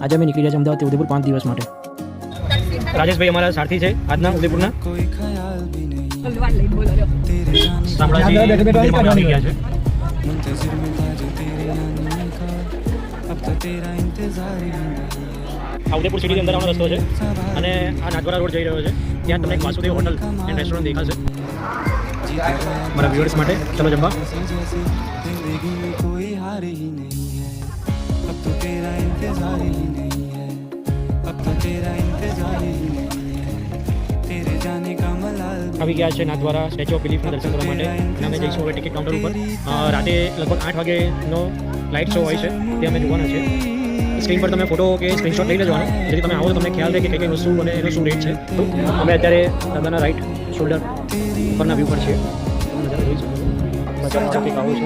આજે અમે નીકળી રહ્યા છીએ અમદાવાદથી ઉદયપુર 5 દિવસ માટે. રાજેશભાઈ અમારા સારથી છે આજના ઉદયપુરના. આ ઉદયપુર સિટીની અંદર આવવાનો રસ્તો છે અને આ નાથદ્વારા રોડ જઈ રહ્યો છે. ત્યાં તમને એક વાસુદેવ હોટલ એન્ડ રેસ્ટોરન્ટ દેખાશે. મારા વ્યુઅર્સ માટે ચલો જમવા. આવી ગયા છે નાથદ્વારા સ્ટેચ્યુ ઓફ યુનિટીના દર્શન કરવા માટે અને અમે જઈશું હવે ટિકિટ કાઉન્ટર ઉપર. રાતે લગભગ 8 વાગ્યાનો લાઇટ શો હોય છે તે અમે જોવાના છે. સ્ક્રીન પર તમે ફોટો કે સ્ક્રીનશોટ લઈ લેવાનો જેથી તમે આવો તો તમને ખ્યાલ રહે કે કઈ વસ્તુ અને એનો શું રેટ છે. તો અમે અત્યારે દાદાના રાઈટ શોલ્ડર પરના વ્યૂ પર છીએ. નજારો જોઈ શકો છો. બજાર કંઈક આવો છે.